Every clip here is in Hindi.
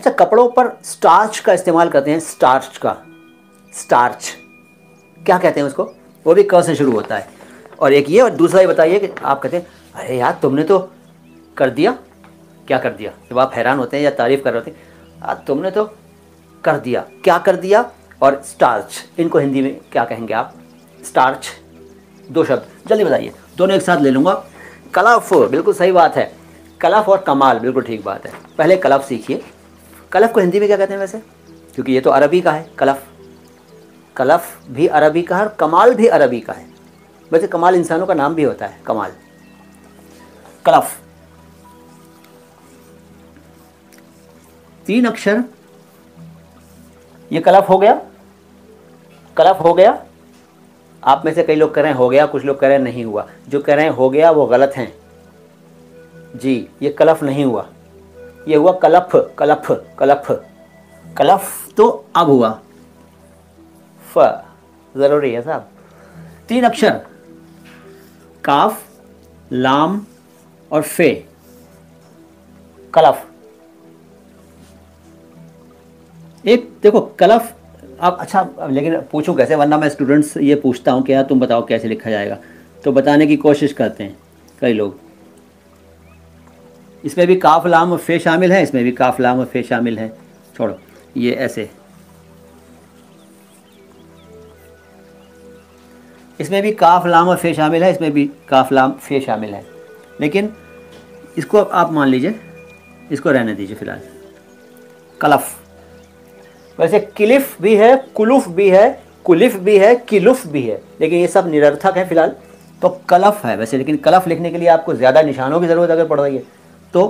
अच्छा, कपड़ों पर स्टार्च का इस्तेमाल करते हैं, स्टार्च का, स्टार्च क्या कहते हैं उसको, वो भी क से शुरू होता है। और एक ये, और दूसरा ये बताइए कि आप कहते हैं अरे यार तुमने तो कर दिया, क्या कर दिया, जब आप हैरान होते हैं या तारीफ़ कर रहे होते हैं, यार तुमने तो कर दिया, क्या कर दिया। और स्टार्च, इनको हिंदी में क्या कहेंगे आप, स्टार्च। दो शब्द जल्दी बताइए, दोनों एक साथ ले लूँगा। कलफ, बिल्कुल सही बात है, कलफ और कमाल, बिल्कुल ठीक बात है। पहले कलफ सीखिए। कलफ को हिंदी में क्या कहते हैं वैसे, क्योंकि ये तो अरबी का है कलफ, कलफ भी अरबी का है और कमाल भी अरबी का है। वैसे कमाल इंसानों का नाम भी होता है, कमाल। कलफ 3 अक्षर, ये कलफ हो गया, कलफ हो गया। आप में से कई लोग कह रहे हैं हो गया, कुछ लोग कह रहे हैं नहीं हुआ। जो कह रहे हैं हो गया वो गलत हैं जी, ये कलफ नहीं हुआ, ये हुआ कलफ, कलफ, कलफ। कलफ तो अब हुआ, फ ज़रूरी है साहब। 3 अक्षर, काफ, लाम और फे, कलफ। एक देखो कलफ, अब अच्छा लेकिन पूछूं कैसे, वरना मैं स्टूडेंट्स ये पूछता हूँ क्या तुम बताओ कैसे लिखा जाएगा, तो बताने की कोशिश करते हैं कई लोग। इसमें भी काफ लाम और फे शामिल है, इसमें भी काफ लाम और फे शामिल है। छोड़ो ये ऐसे, इसमें भी काफ लाम और फे शामिल है, इसमें भी काफ लाम फे शामिल है। लेकिन इसको आप मान लीजिए, इसको रहने दीजिए फिलहाल, कलफ। वैसे किलिफ भी है, कुलुफ भी है, कुलिफ भी है, किलुफ भी है, लेकिन ये सब निरर्थक है फिलहाल। तो कलफ है वैसे, लेकिन कलफ लिखने के लिए आपको ज़्यादा निशानों की ज़रूरत अगर पड़ रही है तो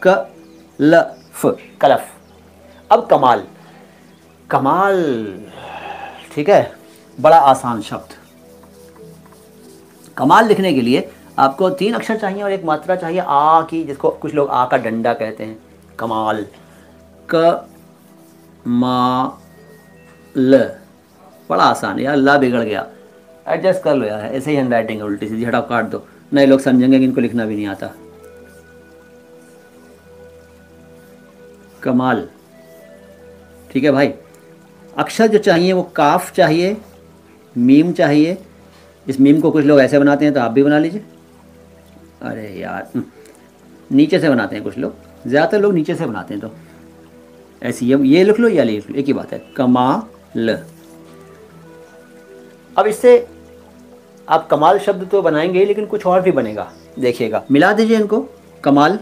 कलफ, कलफ। अब कमाल, कमाल ठीक है, बड़ा आसान शब्द। कमाल लिखने के लिए आपको 3 अक्षर चाहिए और एक मात्रा चाहिए आ की, जिसको कुछ लोग आ का डंडा कहते हैं। कमाल, क मा ल, बड़ा आसान है यार, ला बिगड़ गया, एडजस्ट कर लो यार, ऐसे ही हैंड राइटिंग है उल्टी सीधी, हटाओ काट दो, नए लोग समझेंगे कि इनको लिखना भी नहीं आता। कमाल ठीक है भाई। अक्षर जो चाहिए वो काफ चाहिए, मीम चाहिए। इस मीम को कुछ लोग ऐसे बनाते हैं तो आप भी बना लीजिए। अरे यार नीचे से बनाते हैं कुछ लोग, ज़्यादातर लोग नीचे से बनाते हैं, तो ऐसी ये लिख लो या लिख लो, एक ही बात है, कमाल। अब इससे आप कमाल शब्द तो बनाएंगे लेकिन कुछ और भी बनेगा, देखिएगा। मिला दीजिए इनको, कमाल,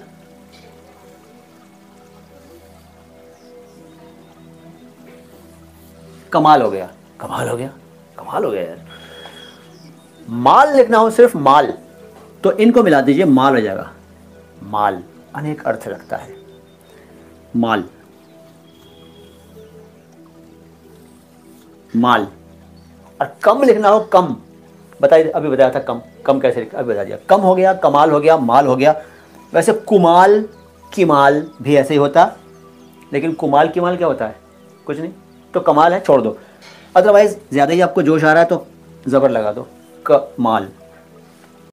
कमाल हो गया, कमाल हो गया, कमाल हो गया यार। माल लिखना हो सिर्फ माल, तो इनको मिला दीजिए, माल हो जाएगा। माल अनेक अर्थ रखता है, माल, माल। और कम लिखना हो, कम, बताइए, अभी बताया था कम, कम कैसे लिखा, अभी बता दिया। कम हो गया, कमाल हो गया, माल हो गया। वैसे कुमाल, किमाल भी ऐसे ही होता, लेकिन कुमाल किमाल क्या होता है, कुछ नहीं, तो कमाल है, छोड़ दो। अदरवाइज ज़्यादा ही आपको जोश आ रहा है तो ज़बर लगा दो, कमाल।